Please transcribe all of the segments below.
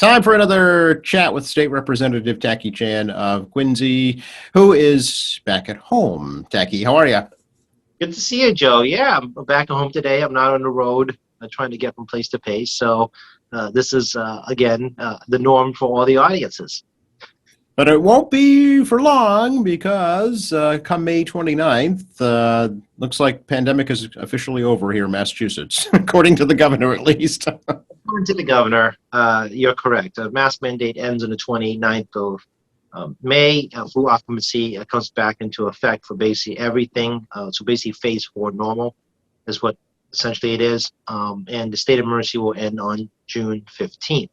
Time for another chat with State Representative Tacky Chan of Quincy, who is back at home. Tacky, how are you? Good to see you, Joe. Yeah, I'm back at home today. I'm not on the road trying to get from place to place. So this is, again, the norm for all the audiences. But it won't be for long because come May 29th, looks like pandemic is officially over here in Massachusetts, according to the governor at least. According to the governor, you're correct. A mask mandate ends on the 29th of May. Full occupancy comes back into effect for basically everything. So basically phase 4 normal is what essentially it is. And the state of emergency will end on June 15th.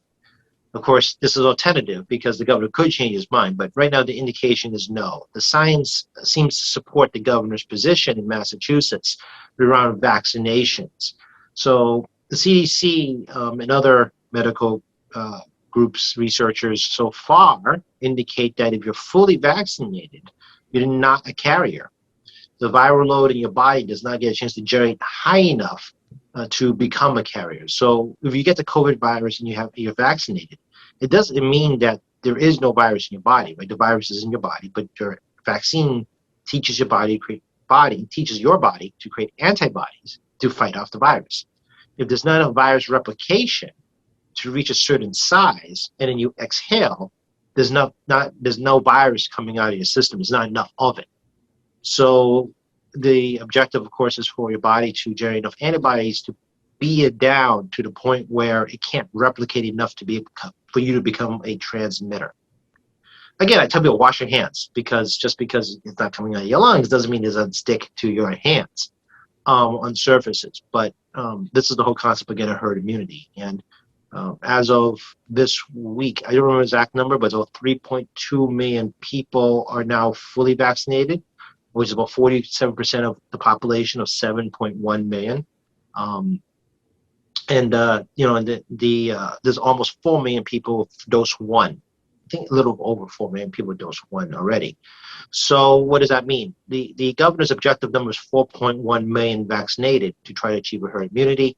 Of course, this is all tentative because the governor could change his mind, but right now the indication is no. The science seems to support the governor's position in Massachusetts around vaccinations. So the CDC and other medical groups, researchers so far indicate that if you're fully vaccinated, you're not a carrier. The viral load in your body does not get a chance to generate high enough to become a carrier. So if you get the COVID virus and you're vaccinated, it doesn't mean that there is no virus in your body, right? The virus is in your body, but your vaccine teaches your body to create antibodies to fight off the virus. If there's not enough virus replication to reach a certain size, and then you exhale, there's no virus coming out of your system. There's not enough of it. So the objective, of course, is for your body to generate enough antibodies to be it down to the point where it can't replicate enough for you to become a transmitter. Again, I tell people wash your hands because just because it's not coming out of your lungs doesn't mean it doesn't stick to your hands on surfaces. But this is the whole concept of getting herd immunity. And as of this week, I don't remember the exact number, but about 3.2 million people are now fully vaccinated, which is about 47% of the population of 7.1 million. There's almost 4 million people dose one. I think a little over 4 million people dose one already. So what does that mean? The governor's objective number is 4.1 million vaccinated to try to achieve a herd immunity.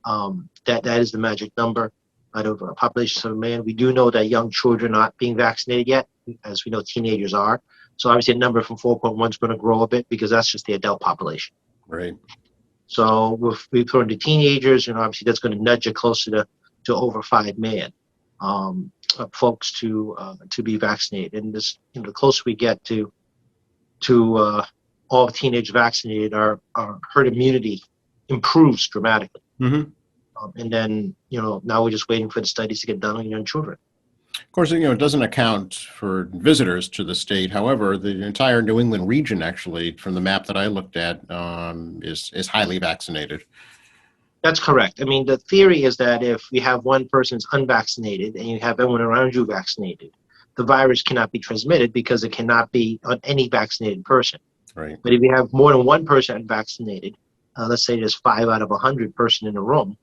That is the magic number out of a population of 7 million. We do know that young children are not being vaccinated yet, as we know teenagers are. So obviously a number from 4.1 is going to grow a bit because that's just the adult population. Right. So if we throw into teenagers, obviously that's going to nudge it closer to over 5 million folks to be vaccinated. And this, the closer we get to all teenagers vaccinated, our herd immunity improves dramatically. Mm-hmm. And then, now we're just waiting for the studies to get done on young children. Of course, it doesn't account for visitors to the state. However, the entire New England region, actually, from the map that I looked at, is highly vaccinated. That's correct. I mean, the theory is that if you have one person who's unvaccinated and you have everyone around you vaccinated, the virus cannot be transmitted because it cannot be on any vaccinated person. Right. But if you have more than one person unvaccinated, let's say there's 5 out of 100 person in the room,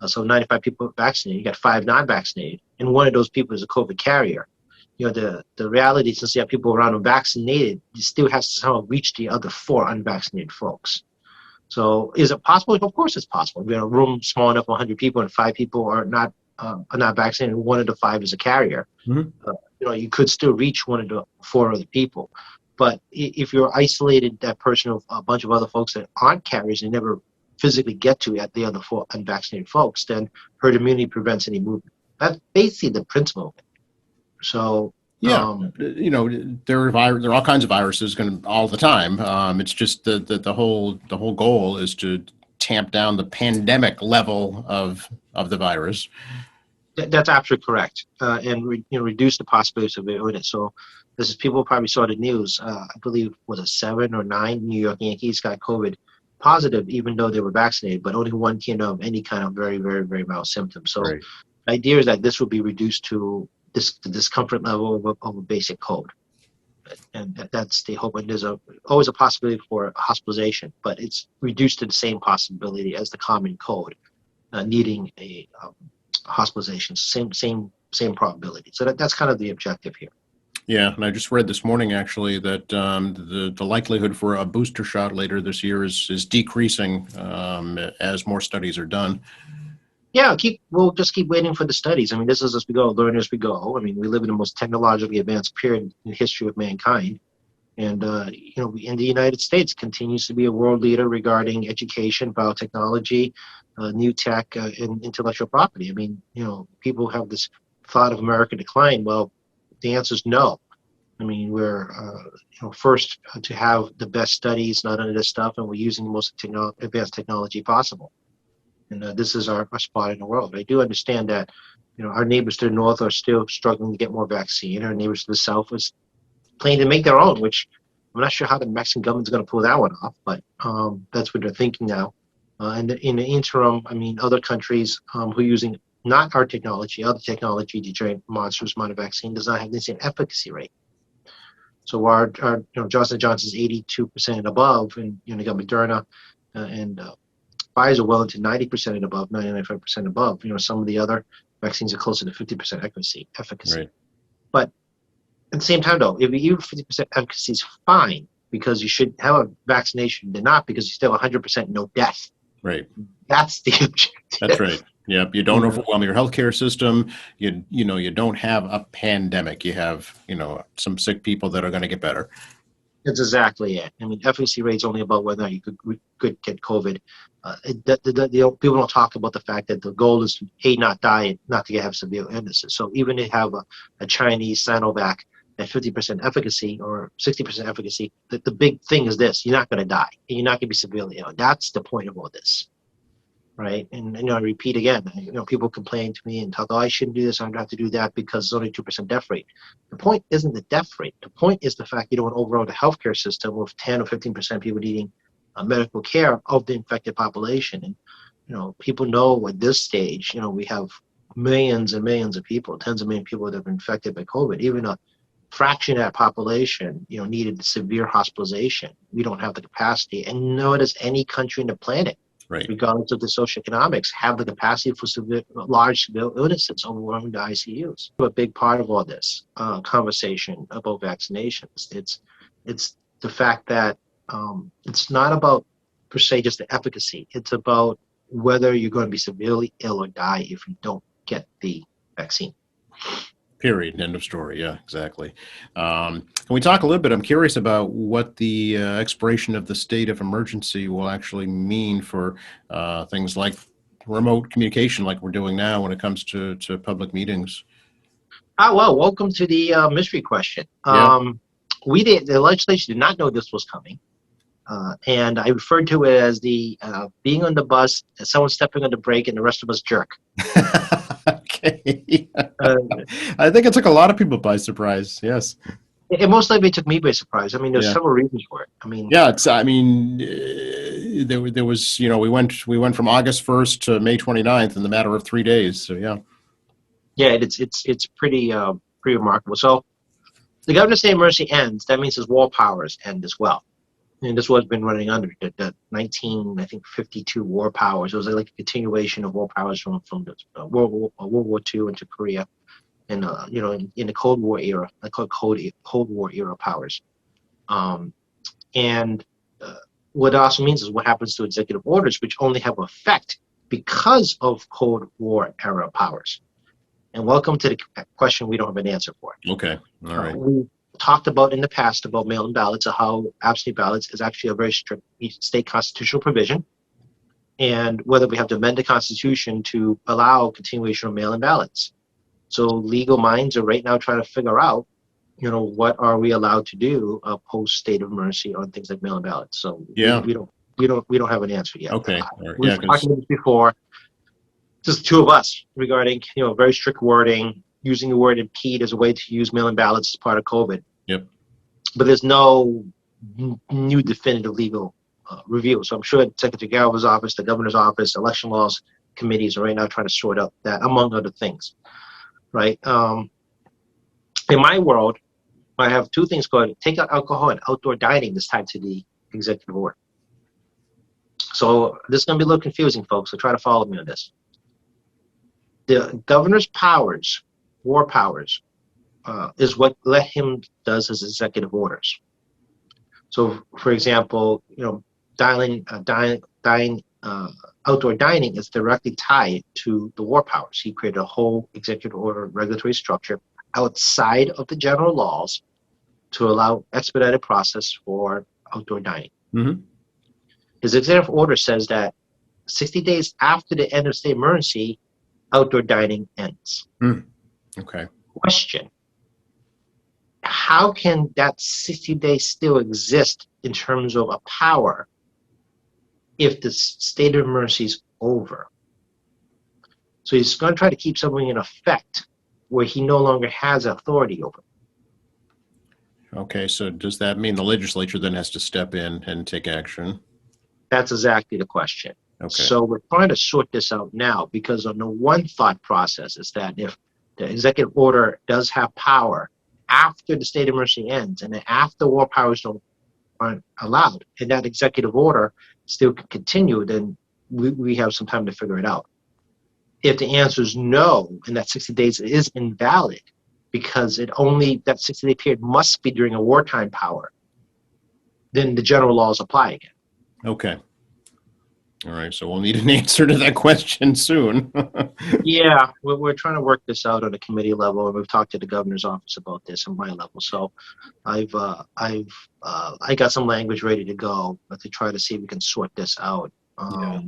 so 95 people vaccinated, you got 5 non-vaccinated, and one of those people is a COVID carrier. The reality is, since you have people around them vaccinated, you still has to somehow reach the other 4 unvaccinated folks. So is it possible? Of course it's possible. If you have a room small enough, 100 people, and 5 people are not vaccinated, and one of the 5 is a carrier. Mm-hmm. You could still reach one of the 4 other people. But if you're isolated, that person of a bunch of other folks that aren't carriers and never physically get to at the other 4 unvaccinated folks, then herd immunity prevents any movement. That's basically the principle of it. So yeah, there are all kinds of viruses all the time. It's just the whole goal is to tamp down the pandemic level of the virus. That's absolutely correct, and reduce the possibilities of it. So this is, people probably saw the news. I believe was it 7 or 9 New York Yankees got COVID positive, even though they were vaccinated, but only one came of any kind of very, very, very mild symptoms. So right. The idea is that this will be reduced to the discomfort level of a basic cold. And that's the hope. And there's always a possibility for hospitalization, but it's reduced to the same possibility as the common cold, needing a hospitalization. Same probability. So that's kind of the objective here. Yeah, and I just read this morning actually that the likelihood for a booster shot later this year is decreasing as more studies are done. Yeah, we'll just keep waiting for the studies. I mean, this is as we go, learn as we go. I mean, we live in the most technologically advanced period in the history of mankind. And, in the United States continues to be a world leader regarding education, biotechnology, new tech, and intellectual property. I mean, people have this thought of America decline. Well, the answer is no. I mean, we're first to have the best studies, not only this stuff, and we're using the most advanced technology possible. And this is our spot in the world. I do understand that, our neighbors to the north are still struggling to get more vaccine. Our neighbors to the south is planning to make their own, which I'm not sure how the Mexican government's going to pull that one off, but that's what they're thinking now. And in the interim, I mean, other countries who are using not our technology, other technology to generate monstrous amount of vaccine does not have the same efficacy rate. So our Johnson & Johnson's 82% and above, and you got Moderna and Pfizer well into 90% and above, 99% above. Some of the other vaccines are closer to 50% efficacy. Right. But at the same time, though, if you 50% efficacy is fine because you should have a vaccination, they're not because you still 100% no death. Right. That's the objective. That's right. Yep. You don't overwhelm your healthcare system. You don't have a pandemic. You have, some sick people that are going to get better. That's exactly it. I mean, efficacy rate's only about whether or not you could get COVID. People don't talk about the fact that the goal is to not die and not to have severe illnesses. So even if you have a Chinese Sinovac at 50% efficacy or 60% efficacy, the big thing is this: you're not going to die and you're not going to be severely ill. That's the point of all this, right? And I repeat again, people complain to me and talk, oh, I shouldn't do this, I don't have to do that because it's only 2% death rate. The point isn't the death rate. The point is the fact you don't overload the healthcare system with 10 or 15% people needing medical care of the infected population. And people know at this stage, we have millions and millions of people, tens of millions of people that have been infected by COVID. Even a fraction of that population, needed severe hospitalization. We don't have the capacity, and nor does any country in the planet, Right. regardless of the socioeconomics, have the capacity for large severe illnesses overwhelming the ICUs. A big part of all this conversation about vaccinations, it's the fact that it's not about per se just the efficacy. It's about whether you're going to be severely ill or die if you don't get the vaccine. Period. End of story. Yeah, exactly. Can we talk a little bit? I'm curious about what the expiration of the state of emergency will actually mean for things like remote communication, like we're doing now when it comes to public meetings. Well, welcome to the mystery question. Yeah. The legislature did not know this was coming. And I referred to it as the being on the bus, someone stepping on the brake, and the rest of us jerk. Okay. I think it took a lot of people by surprise. Yes. It most likely took me by surprise. I mean, there's Yeah. several reasons for it. I mean, Yeah, there was, we went from August 1st to May 29th in the matter of 3 days. So yeah. Yeah, it's pretty remarkable. So the governor's state of emergency ends. That means his war powers end as well. And this was been running under the 1952 war powers. It was like a continuation of war powers from the World War II into Korea, and in the Cold War era, I call it Cold War era powers. And what it also means is what happens to executive orders, which only have effect because of Cold War era powers. And welcome to the question we don't have an answer for. Okay. All right. We talked about in the past about mail-in ballots, how absentee ballots is actually a very strict state constitutional provision, and whether we have to amend the Constitution to allow continuation of mail-in ballots. So legal minds are right now trying to figure out, what are we allowed to do post state of emergency on things like mail-in ballots. So Yeah. we don't have an answer yet. Okay. All right. We've talked about this before. Just the two of us regarding very strict wording, using the word impede as a way to use mail-in ballots as part of COVID. Yep. But there's no new definitive legal review. So I'm sure Secretary Galva's office, the governor's office, election laws committees are right now trying to sort out that, among other things. Right. In my world, I have two things called take out alcohol and outdoor dining this time to the executive order. So this is going to be a little confusing, folks. So try to follow me on this. The governor's powers, war powers, is what let him does his executive orders. So, for example, dining outdoor dining is directly tied to the war powers. He created a whole executive order regulatory structure outside of the general laws to allow expedited process for outdoor dining. Mm-hmm. His executive order says that 60 days after the end of state emergency, outdoor dining ends. Okay. Question: how can that 60 days still exist in terms of a power if the state of emergency is over? So he's going to try to keep something in effect where he no longer has authority over. Okay. So does that mean the legislature then has to step in and take action? That's exactly the question. Okay. So we're trying to sort this out now, because on the one thought process is that if the executive order does have power after the state of emergency ends, and then after war powers aren't allowed, and that executive order still can continue, then we have some time to figure it out. If the answer is no, and that 60 days is invalid, because that 60-day period must be during a wartime power, then the general laws apply again. Okay. All right. So we'll need an answer to that question soon. Yeah, we're trying to work this out on a committee level, and we've talked to the governor's office about this on my level. So I got some language ready to go, but to try to see if we can sort this out, Yeah.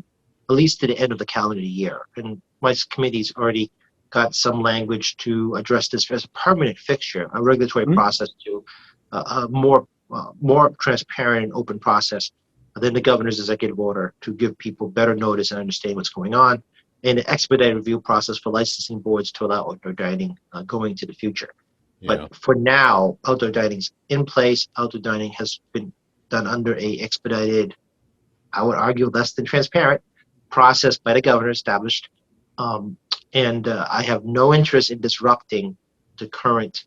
at least to the end of the calendar year. And my committee's already got some language to address this as a permanent fixture, a regulatory process to a more transparent and open process than the governor's executive order, to give people better notice and understand what's going on, and an expedited review process for licensing boards to allow outdoor dining going to the future. Yeah. But for now, outdoor dining's in place. Outdoor dining has been done under a expedited, I would argue less than transparent process by the governor established. And I have no interest in disrupting the current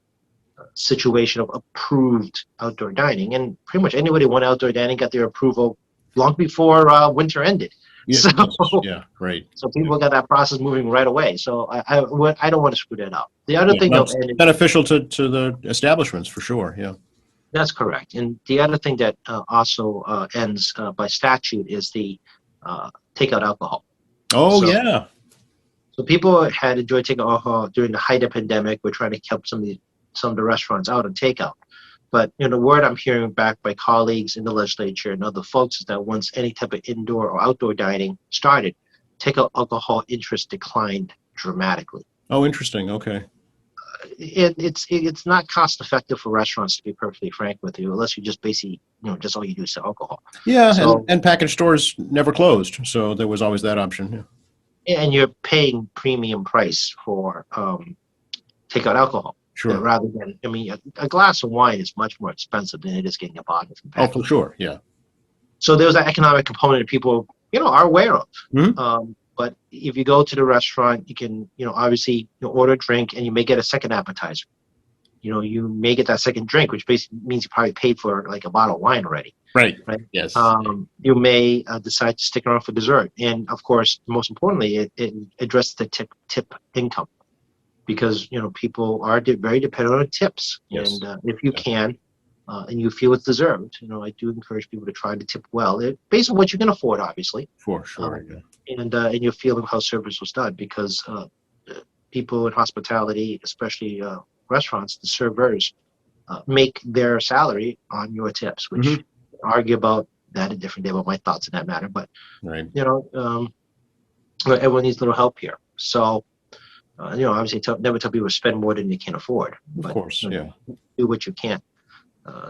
situation of approved outdoor dining. And pretty much anybody who wanted outdoor dining got their approval long before winter ended. Yeah. So, Yeah. Great. so people got that process moving right away. So I don't want to screw that up. The other thing, That's though, and beneficial to the establishments for sure. Yeah. that's correct. And the other thing that also ends by statute is the takeout alcohol. Oh, So- yeah. So people had enjoyed takeout alcohol during the height of pandemic. We're trying to help some of the restaurants out on takeout. But the word I'm hearing back by colleagues in the legislature and other folks is that once any type of indoor or outdoor dining started, takeout alcohol interest declined dramatically. Oh, interesting. Okay. It's not cost effective for restaurants, to be perfectly frank with you, unless you just basically just all you do is sell alcohol. Yeah. So- and package stores never closed. So there was always that option. Yeah. And you're paying premium price for takeout alcohol. Sure. Rather than, a glass of wine is much more expensive than it is getting a bottle from Oh, package. for sure. Yeah. So there's that economic component that people, are aware of. Mhm. But if you go to the restaurant, you can, obviously order a drink, and you may get a second appetizer. You may get that second drink, which basically means you probably paid for like a bottle of wine already. Right. Right. Yes. You may decide to stick around for dessert. And of course, most importantly, it addresses the tip income, because people are very dependent on tips. Yes. And if you can, and you feel it's deserved, I do encourage people to try to tip well, based on what you can afford, obviously, For sure. Yeah. and your feeling of how service was done, because people in hospitality, especially restaurants, the servers, make their salary on your tips, which Mhm. argue about that a different day about my thoughts in that matter. But Right. everyone needs a little help here. So obviously never tell people to spend more than you can afford. Of But, course. Yeah. do what you can.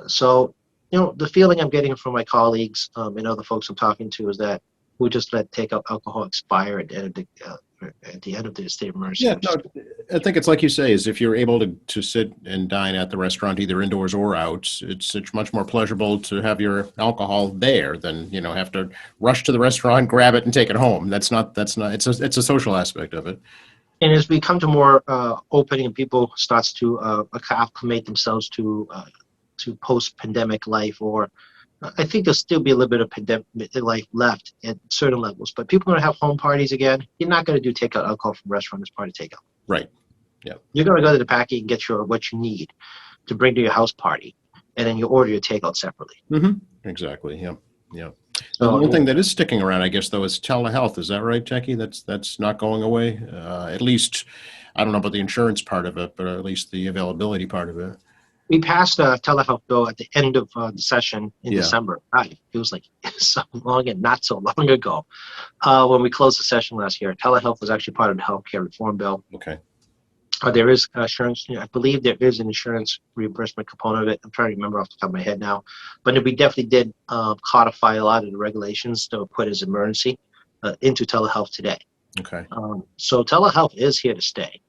So the feeling I'm getting from my colleagues and other folks I'm talking to is that we'll just let takeout alcohol expire at the end of the state of emergency. Yeah, no, I think it's like you say, is if you're able to sit and dine at the restaurant, either indoors or out, it's much more pleasurable to have your alcohol there than, have to rush to the restaurant, grab it and take it home. It's a social aspect of it. And as we come to more opening and people starts to acclimate themselves to post-pandemic life, or I think there'll still be a little bit of pandemic life left at certain levels, but people are going to have home parties again. You're not going to do takeout alcohol from a restaurant as part of takeout. Right. Yeah. You're going to go to the packy and get what you need to bring to your house party, and then you order your takeout separately. Mm-hmm. Exactly. Yeah. Yeah. The So, one thing that is sticking around, I guess, though, is telehealth. Is that right, Jackie? That's not going away. At least, I don't know about the insurance part of it, but at least the availability part of it. we passed a telehealth bill at the end of the session in Yeah. December. God, it feels like so long and not so long ago. When we closed the session last year, telehealth was actually part of the healthcare reform bill. Okay. There is insurance. I believe there is an insurance reimbursement component of it. I'm trying to remember off the top of my head now, but we definitely did codify a lot of the regulations that were put as emergency into telehealth today. Okay. So telehealth is here to stay.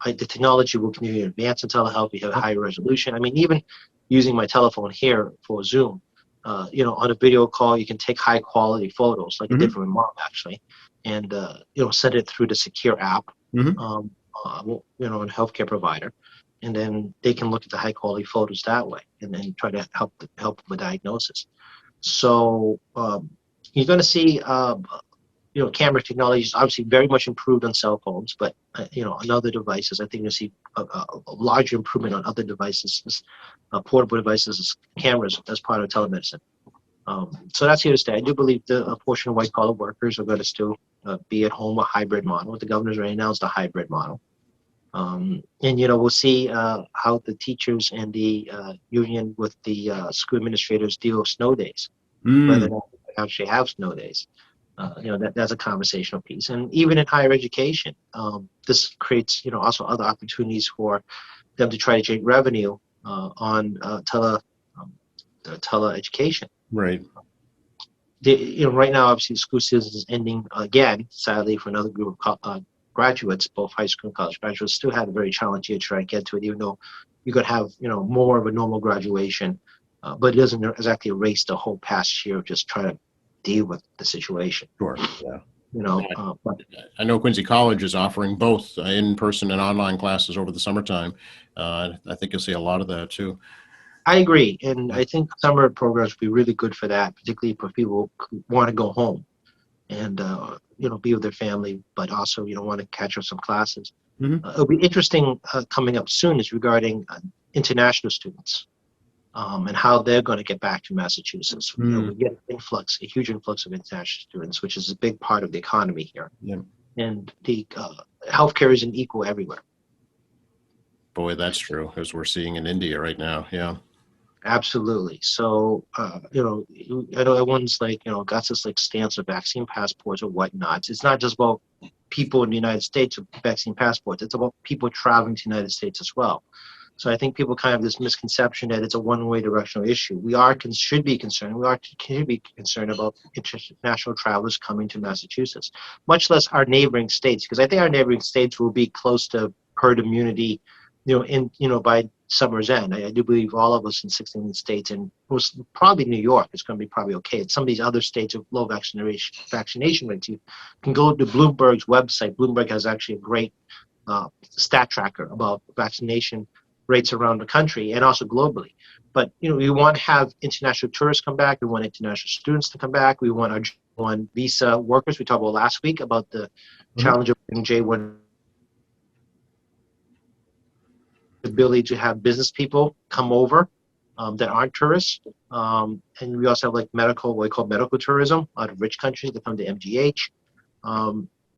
The technology will continue to advance in telehealth. We have higher resolution. I mean, even using my telephone here for Zoom, on a video call, you can take high quality photos, like I did for my mom actually, and send it through the secure app, on a healthcare provider, and then they can look at the high quality photos that way, and then try to help with diagnosis. So you're going to see. Camera technology is obviously very much improved on cell phones, but on other devices, I think you'll see a larger improvement on other devices, portable devices, cameras as part of telemedicine. So that's here to stay. I do believe a portion of white collar workers are going to still be at home, a hybrid model. What the governor's already announced, a hybrid model. And we'll see how the teachers and the union with the school administrators deal with snow days, whether or not they actually have snow days. That's a conversational piece. And even in higher education, this creates, also other opportunities for them to try to generate revenue on tele education. Right. Right now, obviously, the school season is ending again, sadly, for another group of graduates, both high school and college graduates, still had a very challenging year to try to get to it, even though you could have, more of a normal graduation, but it doesn't exactly erase the whole past year of just trying to deal with the situation. Sure. Yeah. But I know Quincy College is offering both in-person and online classes over the summertime. I think you'll see a lot of that too. I agree, and I think summer programs would be really good for that, particularly for people who want to go home and be with their family, but also want to catch up some classes. It'll be interesting coming up soon is regarding international students. And how they're going to get back to Massachusetts. We get a huge influx of international students, which is a big part of the economy here. Yeah. And the healthcare isn't equal everywhere. Boy, that's true, as we're seeing in India right now. Yeah. Absolutely. So, I know everyone's got this stance of vaccine passports or whatnot. It's not just about people in the United States with vaccine passports. It's about people traveling to the United States as well. So I think people kind of have this misconception that it's a one-way directional issue. We should be concerned about international travelers coming to Massachusetts, much less our neighboring states, because I think our neighboring states will be close to herd immunity, by summer's end. I do believe all of us in 16 states, and probably New York is going to be probably okay. And some of these other states with low vaccination rates, you can go to Bloomberg's website. Bloomberg has actually a great stat tracker about vaccination rates around the country and also globally. But we want to have international tourists come back. We want international students to come back. We want our J1 visa workers. We talked about last week about the challenge of bringing J1 ability to have business people come over that aren't tourists. And we also have what we call medical tourism out of rich countries that come to MGH.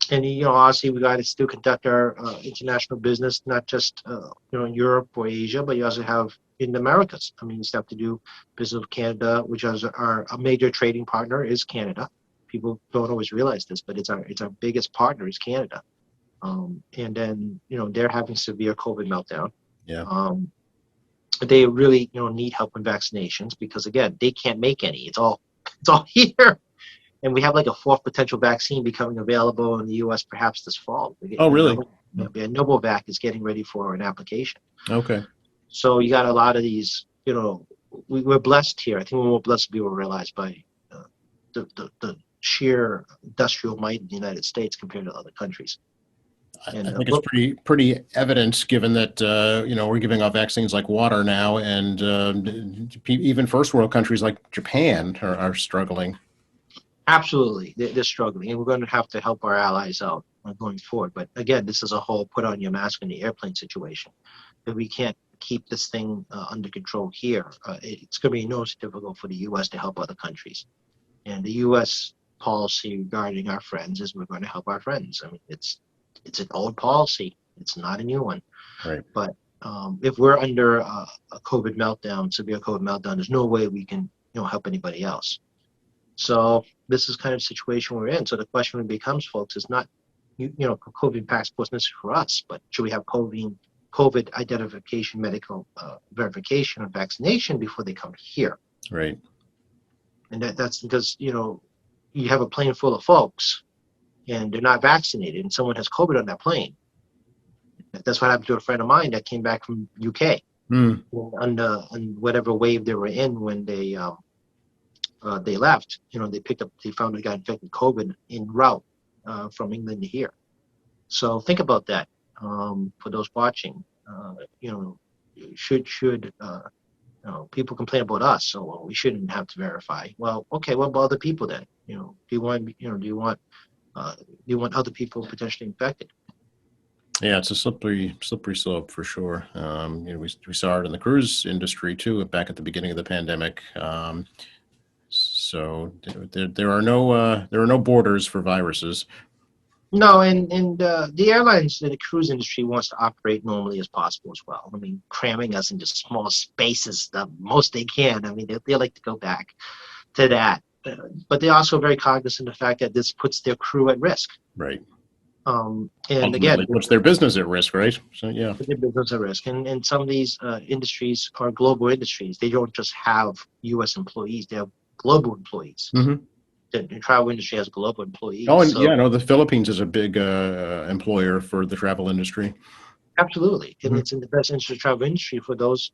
And obviously we got to still conduct our international business, not just in Europe or Asia, but you also have in the Americas. I mean, you still have to do business with Canada, which is a major trading partner is Canada. People don't always realize this, but it's our biggest partner is Canada. And then they're having severe COVID meltdown. Yeah. They really need help in vaccinations because again they can't make any. It's all here. And we have a fourth potential vaccine becoming available in the U.S. perhaps this fall. Oh, really? Novavax is getting ready for an application. Okay. So you got a lot of these, we're blessed here. I think we're more blessed to be realized by the sheer industrial might of the United States compared to other countries. I think it's pretty evident given that, we're giving out vaccines like water now, and even first world countries like Japan are struggling. Absolutely. They're struggling, and we're going to have to help our allies out going forward. But again, this is a whole put on your mask in the airplane situation. If we can't keep this thing under control here, it's going to be enormously difficult for the U.S. to help other countries. And the U.S. policy regarding our friends is we're going to help our friends. I mean, it's an old policy. It's not a new one. Right. But if we're under a COVID meltdown, severe COVID meltdown, there's no way we can, help anybody else. So this is kind of the situation we're in. So the question becomes, folks, is not, COVID passports necessary for us, but should we have COVID identification, medical verification, or vaccination before they come here? Right. And that's because, you have a plane full of folks and they're not vaccinated and someone has COVID on that plane. That's what happened to a friend of mine that came back from UK on whatever wave they were in when they left. They found they got infected COVID en route from England to here. So think about that for those watching. Should people complain about us, so we shouldn't have to verify. Well, okay, what about other people then? Do you want other people potentially infected? Yeah, it's a slippery slope for sure. We saw it in the cruise industry too back at the beginning of the pandemic. So there are no borders for viruses. No, and the airlines and the cruise industry wants to operate normally as possible as well. I mean, cramming us into small spaces the most they can. I mean, they like to go back to that. But they're also very cognizant of the fact that this puts their crew at risk. Right. And Ultimately again, puts their business at risk, right? So yeah. Put their business at risk. And some of these industries are global industries. They don't just have U.S. employees. They have global employees. Mm-hmm. The travel industry has global employees. Oh, and the Philippines is a big employer for the travel industry. Absolutely. And Mm-hmm. it's in the best interest of the travel industry for those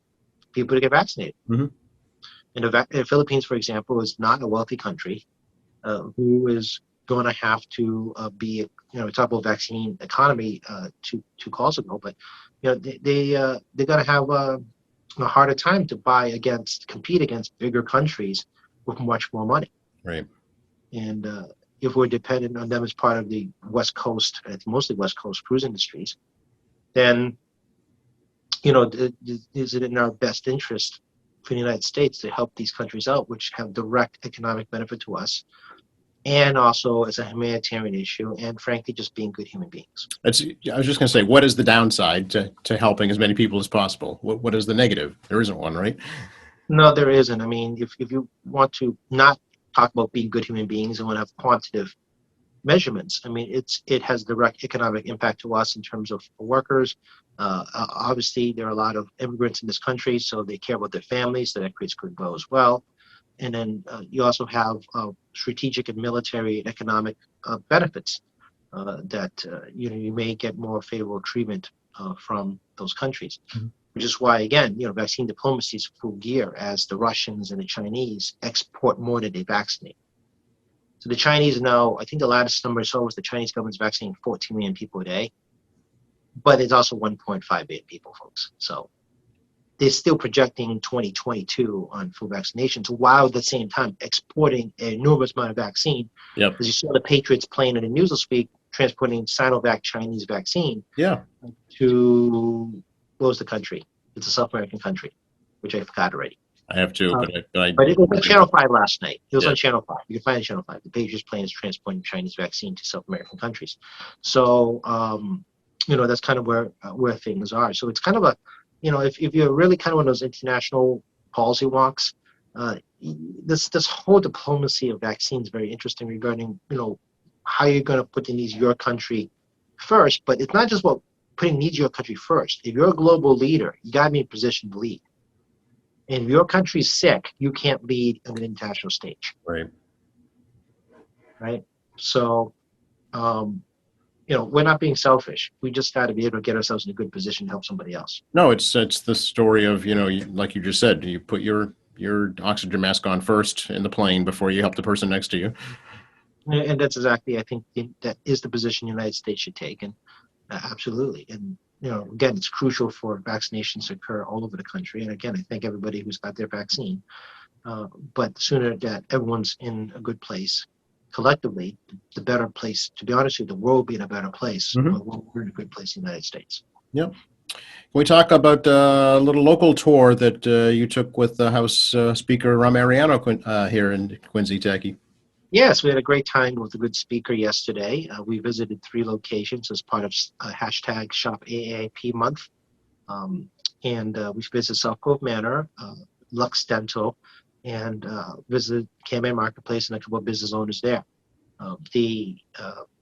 people to get vaccinated. Mm-hmm. And the Philippines, for example, is not a wealthy country who is going to have to be, we talked about vaccine economy two calls ago, but they're going to have a harder time to compete against bigger countries with much more money. Right. And if we're dependent on them as part of the West Coast, mostly West Coast cruise industries, then, is it in our best interest for the United States to help these countries out, which have direct economic benefit to us, and also as a humanitarian issue, and frankly, just being good human beings. I was just going to say, what is the downside to helping as many people as possible? What is the negative? There isn't one, right? No, there isn't. I mean, if you want to not talk about being good human beings and want to have quantitative measurements, I mean, it has direct economic impact to us in terms of workers. Obviously, there are a lot of immigrants in this country, so they care about their families, so that creates goodwill as well. And then you also have strategic and military and economic benefits that you may get more favorable treatment from those countries. Mm-hmm. Which is why, again, vaccine diplomacy is full gear as the Russians and the Chinese export more than they vaccinate. So the Chinese now, I think the latest number I saw was the Chinese government's vaccinating 14 million people a day, but it's also 1.5 billion people, folks. So they're still projecting 2022 on full vaccinations while at the same time exporting an enormous amount of vaccine. Yep. As you saw the Patriots playing in the news this week, transporting Sinovac Chinese vaccine to, what was the country? It's a South American country, which I forgot already. I have to, but it was on Channel 5 last night. It was on Channel 5. You can find it on Channel 5. The Patriots plane is transporting Chinese vaccine to South American countries. So, that's kind of where things are. So it's kind of a, if you're really kind of one of those international policy wonks, this whole diplomacy of vaccines is very interesting regarding, how you're going to put the needs of your country first. But it's not just about putting needs of your country first. If you're a global leader, you got to be in a position to lead. And if your country's sick, you can't lead on an international stage. Right. Right. So, we're not being selfish. We just got to be able to get ourselves in a good position to help somebody else. No, it's the story of, like you just said, you put your oxygen mask on first in the plane before you help the person next to you. And that's exactly, I think, that is the position the United States should take. And absolutely. And, again, it's crucial for vaccinations to occur all over the country. And again, I thank everybody who's got their vaccine. But the sooner that everyone's in a good place, collectively, the better place. To be honest with you, the world will be in a better place. Mm-hmm. We're in a good place in the United States. Yep. Can we talk about a little local tour that you took with House Speaker Rahm Emanuel here in Quincy, Tacky? Yes, we had a great time with a good speaker yesterday. We visited 3 locations as part of hashtag Shop AAP month. Um, and we visited South Cove Manor, Lux Dental, and visited KMA Marketplace and a couple of business owners there. The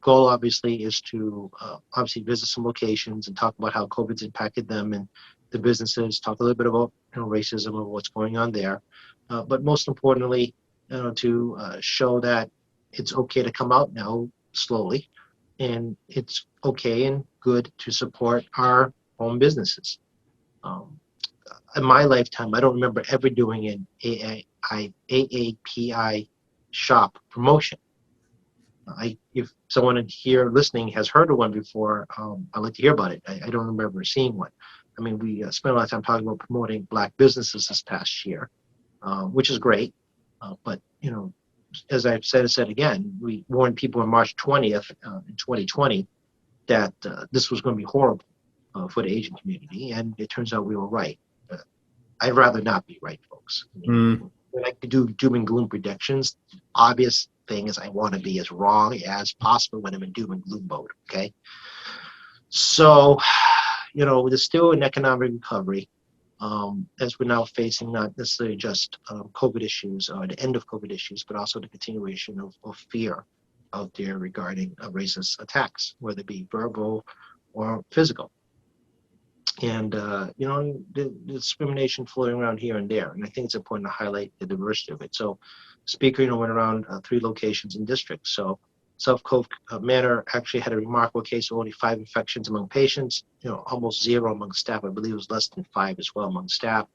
goal obviously is to obviously visit some locations and talk about how COVID's impacted them and the businesses, talk a little bit about racism and what's going on there. But most importantly, to show that it's okay to come out now slowly, and it's okay and good to support our home businesses. Um, in my lifetime, I don't remember ever doing an AAPI shop promotion. If someone in here listening has heard of one before, I'd like to hear about it. I don't remember seeing one. I mean, we spent a lot of time talking about promoting Black businesses this past year, which is great. But as I've said again, we warned people on March 20th in 2020 that this was going to be horrible for the Asian community, and it turns out we were right. I'd rather not be right, folks. I mean, when I do doom and gloom predictions, obvious thing is I want to be as wrong as possible when I'm in doom and gloom mode. Okay, so there's still an economic recovery as we're now facing not necessarily just COVID issues or the end of COVID issues, but also the continuation of fear out there regarding racist attacks, whether it be verbal or physical. And the discrimination floating around here and there, and I think it's important to highlight the diversity of it. So, speaker, went around 3 locations and districts. So, South Cove Manor actually had a remarkable case of only 5 infections among patients. Almost 0 among staff. I believe it was less than 5 as well among staff.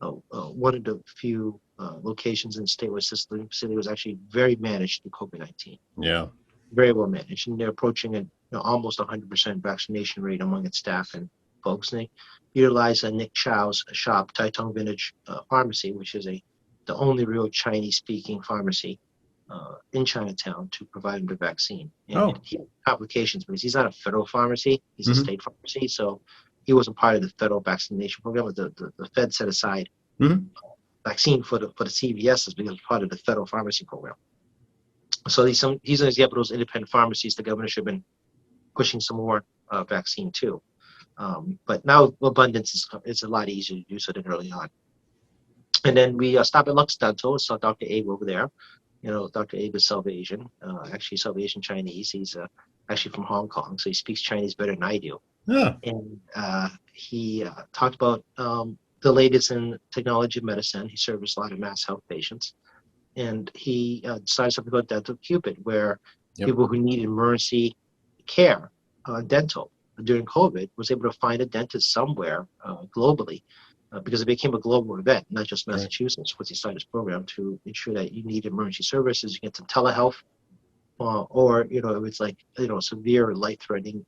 One of the few locations in the state where Cicely City was actually very managed through COVID-19. Yeah, very well managed, and they're approaching a almost 100% vaccination rate among its staff and folks. And they utilize Nick Chow's shop, Taitong Vintage Pharmacy, which is the only real Chinese-speaking pharmacy in Chinatown to provide him the vaccine. And he had complications because he's not a federal pharmacy; he's a state pharmacy, so he wasn't part of the federal vaccination program. The Fed set aside vaccine for the CVSs because it's part of the federal pharmacy program. So he's an example of those independent pharmacies the governor should have been pushing some more vaccine to. But now abundance is a lot easier to do so than early on. And then we stopped at Lux Dental, saw Dr. Abe over there. Dr. Abe is South Asian, actually South Asian Chinese. He's actually from Hong Kong, so he speaks Chinese better than I do. Yeah. And he talked about the latest in technology and medicine. He serviced a lot of mass health patients. And he decided something called Dental Cupid, where people who need emergency care, dental, during COVID, was able to find a dentist somewhere globally because it became a global event, not just Massachusetts. Once he started his program to ensure that you need emergency services, you get some telehealth, or if it's like severe life-threatening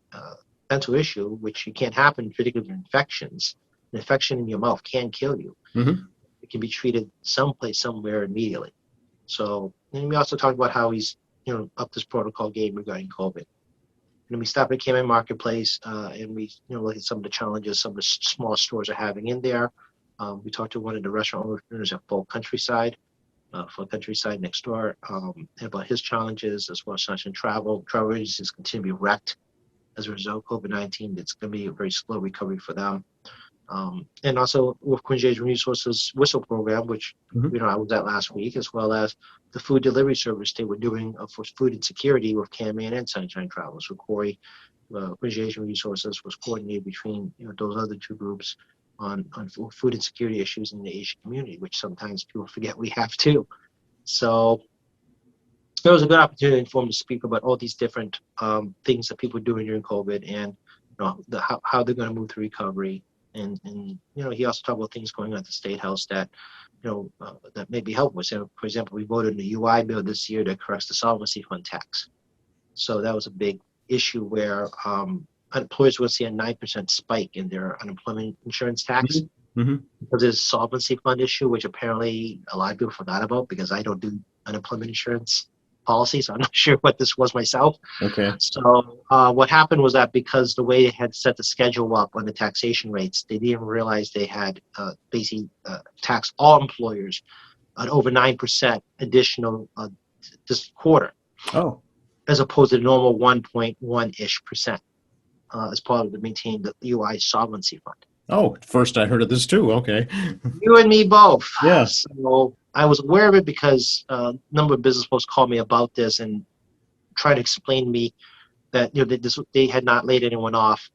dental issue, which can't happen, particularly with infections. An infection in your mouth can kill you. It can be treated someplace, somewhere immediately. So, and we also talked about how he's, up this protocol game regarding COVID. And we stopped at KMA Marketplace, and we, look at some of the challenges some of the small stores are having in there. We talked to one of the restaurant owners at Full Countryside next door, and about his challenges as well as Sunshine Travel. Travel agencies continue to be wrecked as a result of COVID-19. It's going to be a very slow recovery for them. And also with Quincy Asian Resources Whistle Program, which I was at last week, as well as the food delivery service they were doing for food insecurity with KMA and Sunshine Travel. So Corey, Quincy Asian Resources was coordinated between those other 2 groups on food insecurity issues in the Asian community, which sometimes people forget we have too. So it was a good opportunity for him to speak about all these different things that people are doing during COVID and how they're going to move through recovery. And he also talked about things going on at the State House that that may be helpful. So, for example, we voted in the UI bill this year that corrects the solvency fund tax. So that was a big issue where employers will see a 9% spike in their unemployment insurance tax because there's a solvency fund issue, which apparently a lot of people forgot about because I don't do unemployment insurance policy, so I'm not sure what this was myself. Okay. So what happened was that because the way they had set the schedule up on the taxation rates, they didn't realize they had basically taxed all employers an over 9% additional this quarter, Oh, as opposed to the normal 1.1-ish% as part of the maintaining the UI solvency fund. oh, first I heard of this too. Okay. You and me both. Yeah. So I was aware of it because a number of business folks called me about this and tried to explain to me that they had not laid anyone off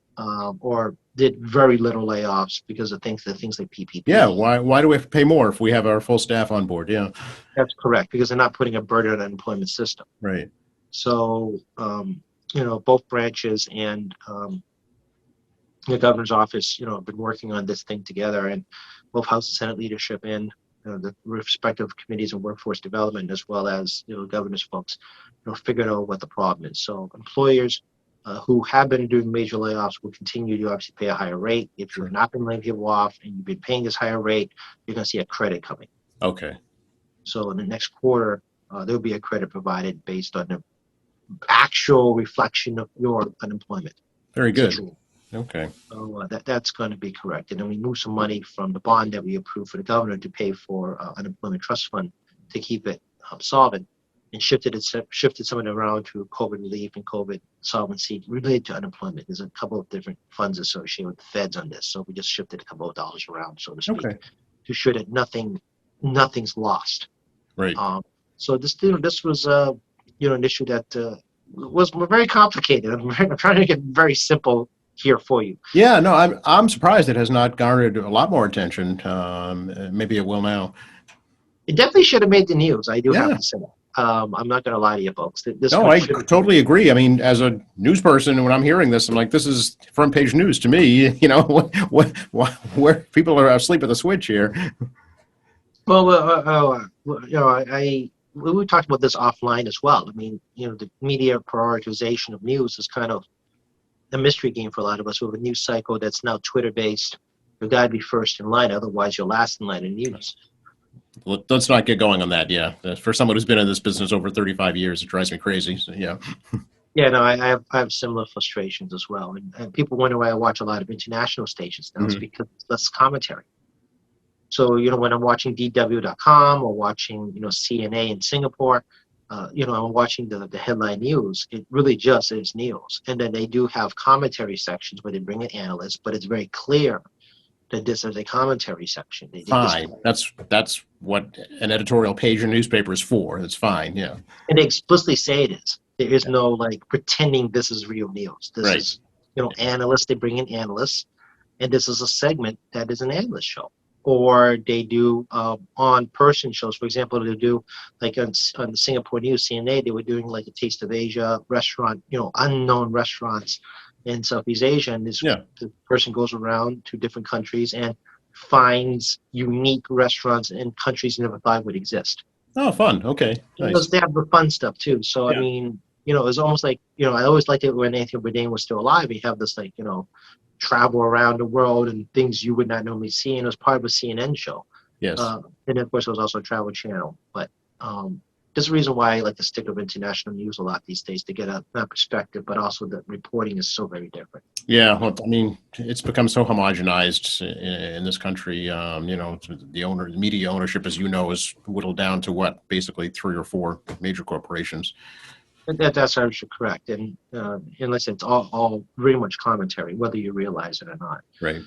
or did very little layoffs because of things like PPP. Yeah. Why do we have to pay more if we have our full staff on board? Yeah. That's correct, because they're not putting a burden on the unemployment system. Right. So both branches and the governor's office, have been working on this thing together, and both House and Senate leadership and the respective committees on workforce development, as well as governor's folks, figured out what the problem is. So employers who have been doing major layoffs will continue to obviously pay a higher rate. If you've not been laying people off and you've been paying this higher rate, you're going to see a credit coming. Okay. So in the next quarter, there will be a credit provided based on the actual reflection of your unemployment. Very good. situation. Okay. So that's going to be correct. And then we moved some money from the bond that we approved for the governor to pay for unemployment trust fund to keep it solvent, and shifted some of it around to COVID relief and COVID solvency related to unemployment. There's a couple of different funds associated with the feds on this, so we just shifted a couple of dollars around, so to speak, Okay. to ensure that nothing's lost. Right. So this was an issue that was very complicated. I'm trying to make it very simple here for you. Yeah. No, I'm surprised it has not garnered a lot more attention. Maybe it will now. It definitely should have made the news. I do Yeah. have to say that. I'm not going to lie to you folks. No, I totally agree. I mean, as a news person, when I'm hearing this, I'm like, this is front page news to me. Where people are asleep at the switch here. Well, we talked about this offline as well. I mean, the media prioritization of news is kind of a mystery game for a lot of us. We have a news cycle that's now Twitter-based. You've got to be first in line, otherwise you're last in line in news. Let's not get going on that. Yeah. For someone who's been in this business over 35 years, it drives me crazy. So, yeah. Yeah, no, I have similar frustrations as well. And people wonder why I watch a lot of international stations now. It's because it's less commentary. So, when I'm watching DW.com or watching, CNA in Singapore, I'm watching the headline news. It really just is news. And then they do have commentary sections where they bring in analysts, but it's very clear that this is a commentary section. Fine. That's what an editorial page in a newspaper is for. It's fine. Yeah. And they explicitly say it is. There is no pretending this is real news. This is, analysts. They bring in analysts, and this is a segment that is an analyst show. Or they do on-person shows. For example, they do on the Singapore News, CNA, they were doing a Taste of Asia restaurant, unknown restaurants in Southeast Asia, and the person goes around to different countries and finds unique restaurants in countries you never thought would exist. Oh, fun. Okay. Nice. Because they have the fun stuff too. So I mean, it's almost like I always liked it when Anthony Bourdain was still alive. You have this travel around the world and things you would not normally see, and it was part of a CNN show. Yes. And of course, it was also a travel channel. But there's a reason why I like to stick with international news a lot these days, to get a perspective, but also the reporting is so very different. Yeah, well, I mean, it's become so homogenized in this country. The media ownership, as you know, is whittled down to what, basically 3 or 4 major corporations. That's absolutely correct. And unless it's all very much commentary, whether you realize it or not. Right.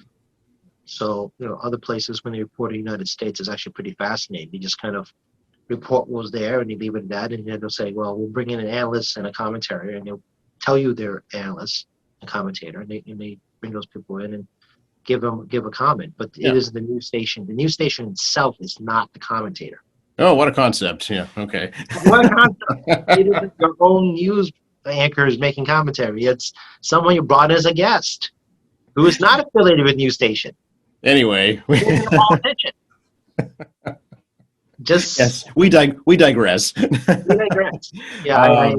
So, other places when they report the United States is actually pretty fascinating. They just kind of report what was there and they leave it at that, and then they'll say, well, we'll bring in an analyst and a commentator, and they'll tell you they're analyst and commentator, and they bring those people in and give a comment. But it is the news station. The news station itself is not the commentator. Oh, what a concept. Yeah, okay. What a concept. It is your own news anchor is making commentary. It's someone you brought in as a guest who is not affiliated with news station. Anyway. It's a politician. Yes, we digress. We digress. Yeah,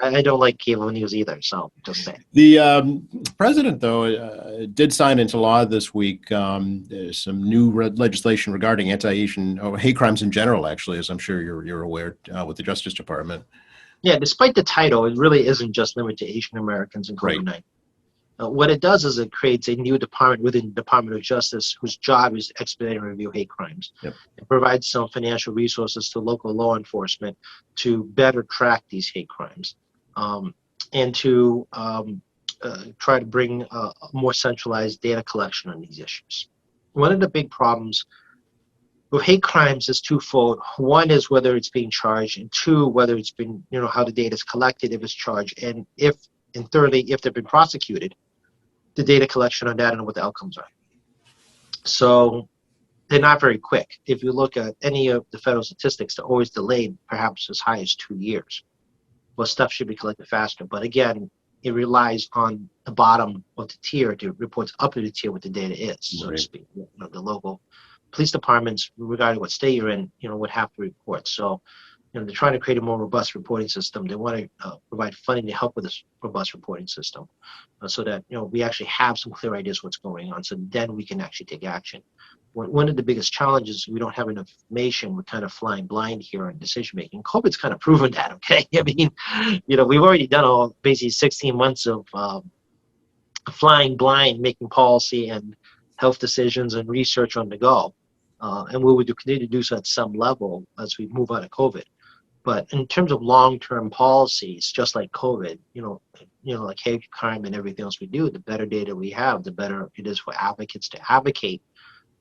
I don't like cable news either, so just saying. The president, though, did sign into law this week some new legislation regarding anti-Asian hate crimes in general, actually, as I'm sure you're aware, with the Justice Department. Yeah, despite the title, it really isn't just limited to Asian Americans and COVID-19. What it does is it creates a new department within the Department of Justice whose job is to expedite and review hate crimes. Yep. It provides some financial resources to local law enforcement to better track these hate crimes, and to try to bring a more centralized data collection on these issues. One of the big problems with hate crimes is twofold. One is whether it's being charged, and two, whether it's been, how the data is collected, if it's charged, and thirdly, if they've been prosecuted, the data collection on that and what the outcomes are. So they're not very quick. If you look at any of the federal statistics, they're always delayed, perhaps as high as 2 years. Well, stuff should be collected faster. But again, it relies on the bottom of the tier to reports up to the tier what the data is, so to speak. The local police departments, regardless of what state you're in, would have to report. So, they're trying to create a more robust reporting system. They want to provide funding to help with this robust reporting system, so that we actually have some clear ideas what's going on. So then we can actually take action. One of the biggest challenges, we don't have enough information. We're kind of flying blind here on decision making. COVID's kind of proven that. Okay, I mean, we've already done basically 16 months of flying blind, making policy and health decisions and research on the go, and we would continue to do so at some level as we move out of COVID. But in terms of long-term policies, just like COVID, like hate crime and everything else we do, the better data we have, the better it is for advocates to advocate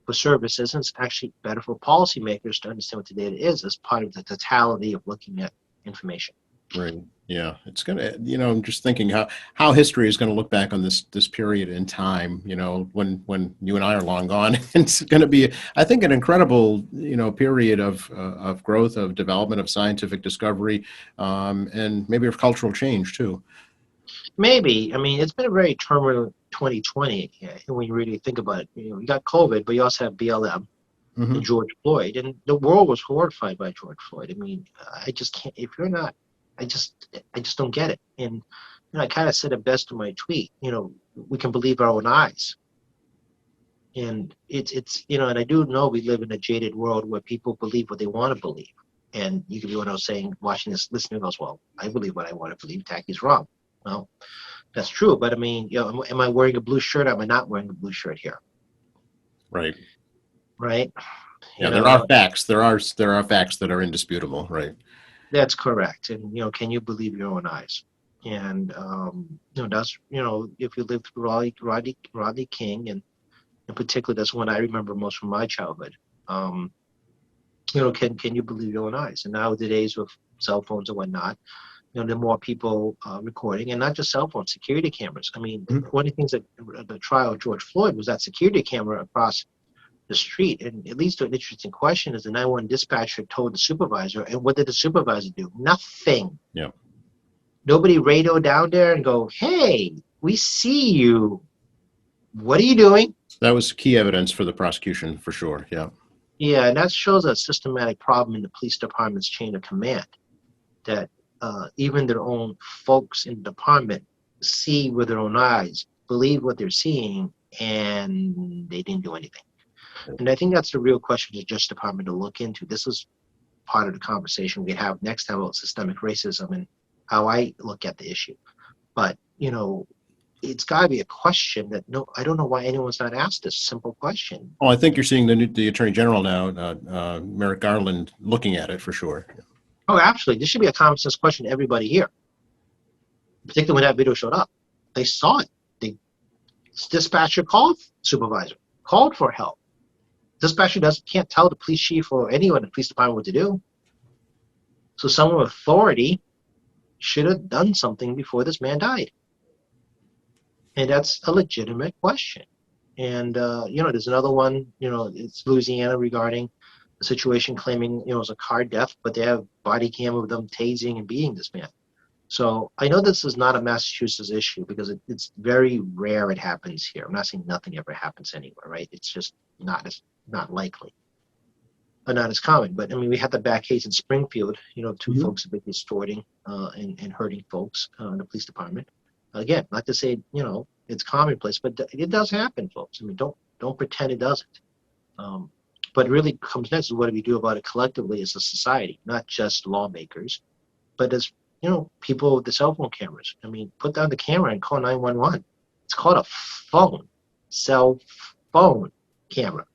for services, and it's actually better for policymakers to understand what the data is as part of the totality of looking at information. Right. Yeah. It's going to, I'm just thinking how history is going to look back on this period in time, when you and I are long gone. It's going to be, I think, an incredible, period of growth, of development, of scientific discovery, and maybe of cultural change too. Maybe. I mean, it's been a very turbulent 2020 when you really think about it. You got COVID, but you also have BLM. Mm-hmm. And George Floyd, and the world was horrified by George Floyd. I mean, I just can't. If you're not, I just don't get it. And I kind of said it best in my tweet. We can believe our own eyes. And it's and I do know we live in a jaded world where people believe what they want to believe. And you could be what I was saying, watching this, listening goes, well, I believe what I want to believe. Tacky's wrong. Well, that's true. But I mean, am I wearing a blue shirt? Am I not wearing a blue shirt here? Right. Right. Yeah, there are facts. There are facts that are indisputable. Right. That's correct. And, can you believe your own eyes? And, that's, if you lived through Rodney King, and in particular, that's one I remember most from my childhood. Can you believe your own eyes? And nowadays with cell phones and whatnot, there are more people recording, and not just cell phones, security cameras. I mean, one of the things that the trial of George Floyd was that security camera across the street, and it leads to an interesting question. Is the 911 dispatcher told the supervisor, and what did the supervisor do? Nothing. Yeah. Nobody radioed down there and go, hey, we see you. What are you doing? That was key evidence for the prosecution, for sure. Yeah. Yeah, and that shows a systematic problem in the police department's chain of command, that even their own folks in the department see with their own eyes, believe what they're seeing, and they didn't do anything. And I think that's the real question for the Justice Department to look into. This is part of the conversation we have next time about systemic racism and how I look at the issue. But, it's got to be a question that, I don't know why anyone's not asked this simple question. Oh, I think you're seeing the Attorney General now, Merrick Garland, looking at it for sure. Oh, absolutely. This should be a common sense question to everybody here, particularly when that video showed up. They saw it. The dispatcher called supervisor, called for help. Dispatcher can't tell the police chief or anyone in the police department what to do. So someone with authority should have done something before this man died. And that's a legitimate question. And, there's another one, it's Louisiana regarding the situation claiming, it was a car death, but they have body cam of them tasing and beating this man. So I know this is not a Massachusetts issue because it's very rare it happens here. I'm not saying nothing ever happens anywhere, right? It's just not likely, or not as common. But I mean, we had the back case in Springfield. Two folks have been extorting and hurting folks in the police department. Again, not to say it's commonplace, but it does happen, folks. I mean, don't pretend it doesn't. But it really comes next to what do we do about it collectively as a society, not just lawmakers, but as people with the cell phone cameras. I mean, put down the camera and call 911. It's called a phone, cell phone camera.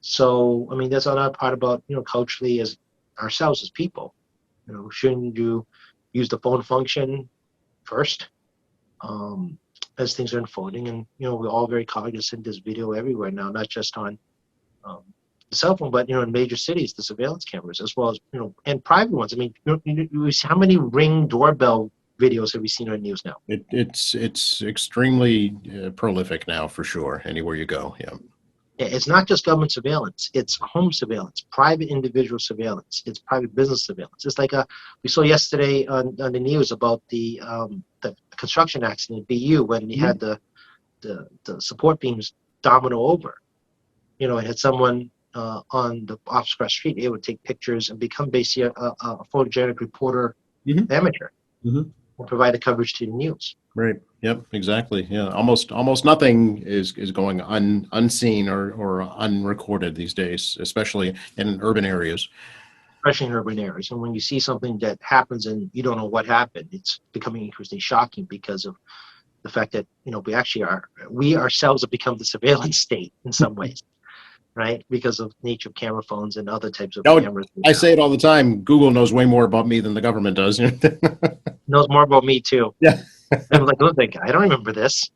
So, I mean, that's another part about, culturally as ourselves as people. Shouldn't you use the phone function first as things are unfolding? And, we're all very cognizant. There's video everywhere now, not just on the cell phone, but, in major cities, the surveillance cameras, as well as, and private ones. I mean, how many Ring doorbell videos have we seen on the news now? It's extremely prolific now, for sure, anywhere you go. Yeah. It's not just government surveillance. It's home surveillance, private individual surveillance. It's private business surveillance. It's like we saw yesterday on the news about the construction accident at BU when you had the support beams domino over. It had someone on the off-scratch street able to take pictures and become basically a photogenic reporter amateur and provide the coverage to the news. Right. Yep. Exactly. Yeah. Almost nothing is going unseen or unrecorded these days, especially in urban areas. Especially in urban areas. And when you see something that happens and you don't know what happened, it's becoming increasingly shocking because of the fact that, we ourselves have become the surveillance state in some ways, right? Because of the nature of camera phones and other types of cameras. I say it all the time. Google knows way more about me than the government does. Knows more about me too. Yeah. I'm like, look, I don't remember this,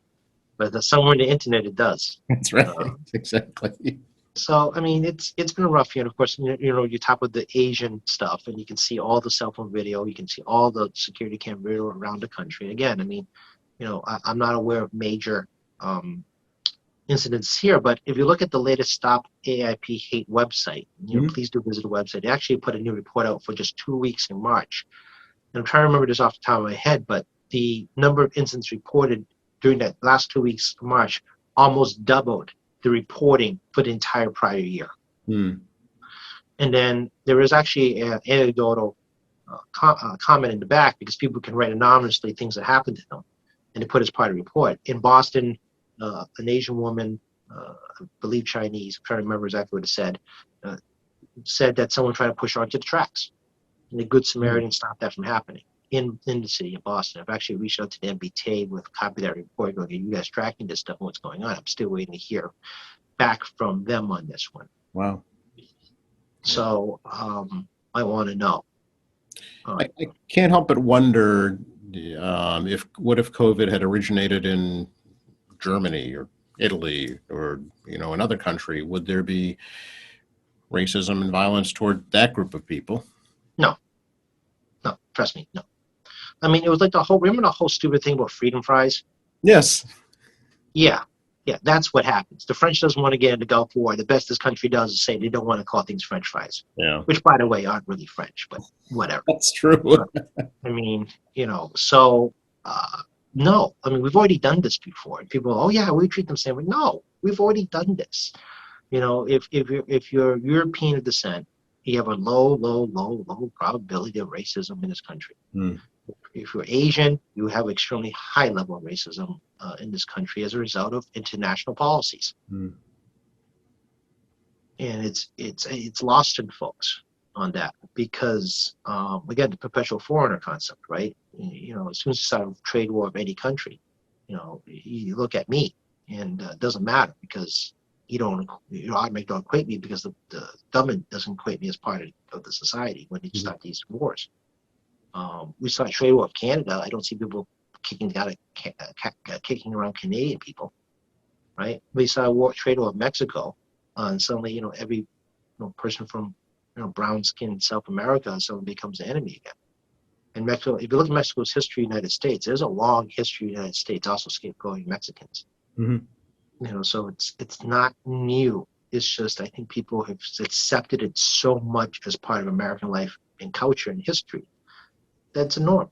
but somewhere in the internet it does. That's right. Exactly. So, I mean, it's been a rough year. And of course, you top with the Asian stuff, and you can see all the cell phone video. You can see all the security camera video around the country. Again, I mean, I'm not aware of major incidents here, but if you look at the latest Stop AIP Hate website, please do visit the website. They actually put a new report out for just 2 weeks in March. And I'm trying to remember this off the top of my head, but the number of incidents reported during that last 2 weeks of March almost doubled the reporting for the entire prior year. And then there is actually an anecdotal comment in the back because people can write anonymously things that happened to them, and they put as part of the report. In Boston, an Asian woman, I believe Chinese, I'm trying to remember exactly what it said that someone tried to push her onto the tracks. And the Good Samaritan stopped that from happening in the city of Boston. I've actually reached out to the MBTA with a copy of that report going, are you guys tracking this stuff and what's going on? I'm still waiting to hear back from them on this one. Wow. So I want to know. I can't help but wonder if COVID had originated in Germany or Italy or another country, would there be racism and violence toward that group of people? No, trust me, no. I mean, it was like remember the whole stupid thing about freedom fries? Yes. Yeah, that's what happens. The French doesn't want to get into Gulf War. The best this country does is say they don't want to call things French fries. Yeah. Which, by the way, aren't really French, but whatever. That's true. I mean, so, no. I mean, we've already done this before. And people, oh, yeah, we treat them the same way. No, we've already done this. If you're European of descent, you have a low probability of racism in this country. If you're Asian, you have extremely high level of racism in this country as a result of international policies. And it's lost in folks on that because, again, the perpetual foreigner concept, right? As soon as you start a trade war of any country, you look at me and it doesn't matter because you automatically don't equate me because the government doesn't equate me as part of the society when you start these wars. We saw a trade war of Canada. I don't see people kicking around Canadian people, right? We saw a trade war of Mexico, and suddenly every person from brown skin South America suddenly becomes the enemy again. And Mexico, if you look at Mexico's history in the United States, there's a long history in the United States also scapegoating Mexicans. So it's not new. It's just I think people have accepted it so much as part of American life and culture and history that's a norm.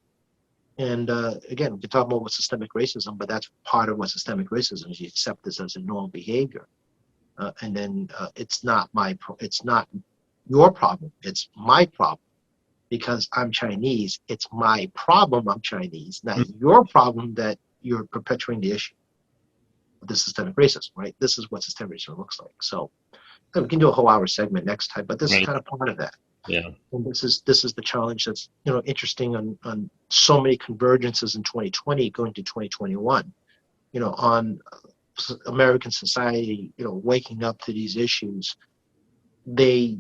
And again, we can talk about systemic racism, but that's part of what systemic racism is. You accept this as a normal behavior, and then it's not your problem. It's my problem because I'm Chinese. It's my problem. I'm Chinese, not your problem that you're perpetuating the issue. The systemic racism, right? This is what systemic racism looks like. So we can do a whole hour segment next time, but this is kind of part of that. Yeah. And this is the challenge that's interesting on so many convergences in 2020 going to 2021. on American society, waking up to these issues, they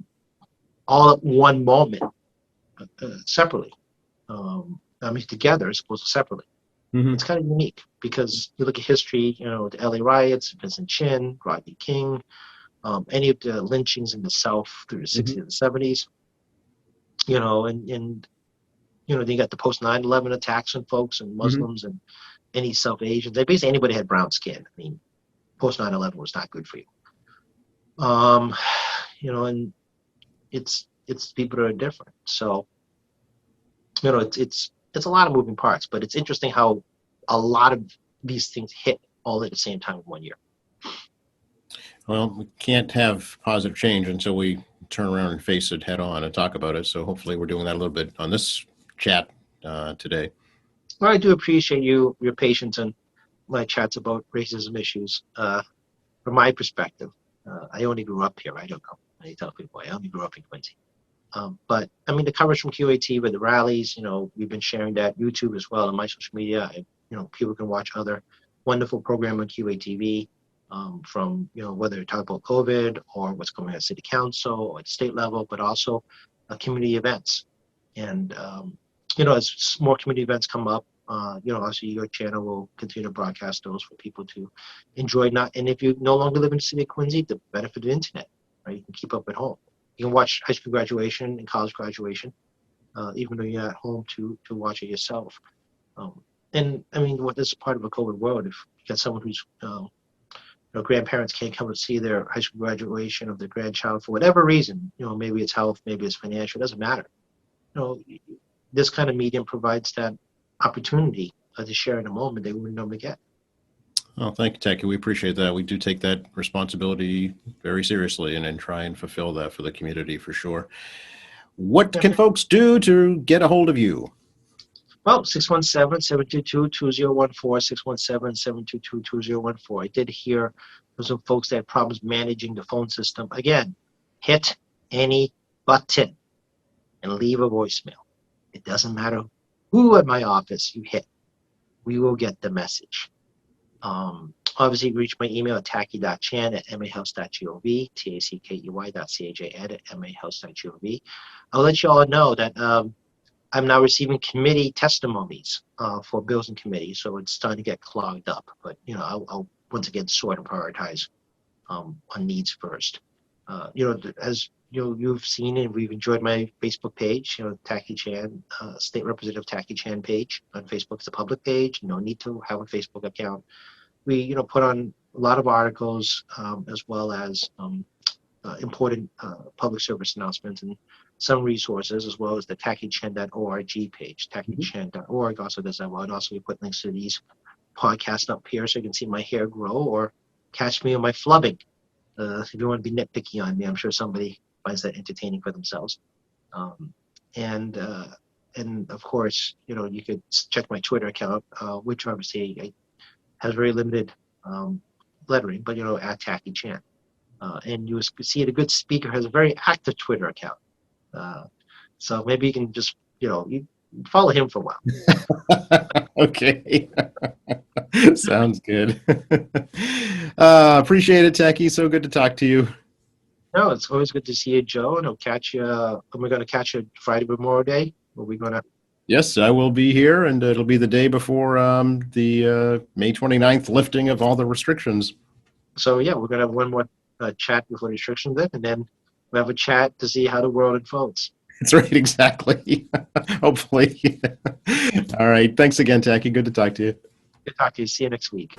all at one moment, separately. Together as opposed to separately. Mhm. It's kind of unique because you look at history, the LA riots, Vincent Chin, Rodney King, any of the lynchings in the South through the 60s and 70s, and then you got the post 9/11 attacks on folks and Muslims and any South Asians. Basically, anybody had brown skin. I mean, post 9/11 was not good for you. And it's people that are different. So, it's a lot of moving parts, but it's interesting how a lot of these things hit all at the same time in 1 year. Well, we can't have positive change until we turn around and face it head on and talk about it. So hopefully we're doing that a little bit on this chat today. Well, I do appreciate your patience and my chats about racism issues. From my perspective, I only grew up here. I don't know. I tell people I only grew up in Quincy. But I mean, the coverage from QAT with the rallies, we've been sharing that YouTube as well on my social media. People can watch other wonderful program on QATV from, whether you're talking about COVID or what's going on at city council or at state level, but also community events. And, as more community events come up, obviously your channel will continue to broadcast those for people to enjoy. And if you no longer live in the city of Quincy, the benefit of the internet, right? You can keep up at home. You can watch high school graduation and college graduation, even though you're at home to watch it yourself. And I mean, this is part of a COVID world. If you got someone who's, grandparents can't come and see their high school graduation of their grandchild for whatever reason, maybe it's health, maybe it's financial, it doesn't matter. This kind of medium provides that opportunity to share in a moment they wouldn't normally get. Oh, thank you, Taki. We appreciate that. We do take that responsibility very seriously and try and fulfill that for the community for sure. What can folks do to get a hold of you? Well, 617-722-2014, 617-722-2014. I did hear from some folks that had problems managing the phone system. Again, hit any button and leave a voicemail. It doesn't matter who at my office you hit. We will get the message. Obviously, reach my email at tackey.chan@mahouse.gov, tackey.chan@mahouse.gov. I'll let you all know that I'm now receiving committee testimonies for bills and committees, so it's starting to get clogged up. But I'll once again sort and prioritize on needs first. As you've seen and we've enjoyed my Facebook page, Tackey Chan, State Representative Tackey Chan page on Facebook. It's a public page. No need to have a Facebook account. We put on a lot of articles as well as important public service announcements and some resources, as well as the tackeychan.org page. Tackeychan.org also does that well. And also we put links to these podcasts up here so you can see my hair grow or catch me on my flubbing. If you want to be nitpicky on me, I'm sure somebody finds that entertaining for themselves. And of course, you could check my Twitter account, which obviously has very limited lettering, but at Tackey Chan. And you see the good speaker has a very active Twitter account. So maybe you can just, you follow him for a while. Okay. Sounds good. Appreciate it, Tackey. So good to talk to you. No, it's always good to see you, Joe. And I'll catch you. We're going to catch you Friday Memorial Day. Are we going to? Yes, I will be here, and it'll be the day before the May 29th lifting of all the restrictions. So, yeah, we're going to have one more chat before the restrictions lift, and then we'll have a chat to see how the world unfolds. That's right, exactly. Hopefully. All right. Thanks again, Tackey. Good to talk to you. Good to talk to you. See you next week.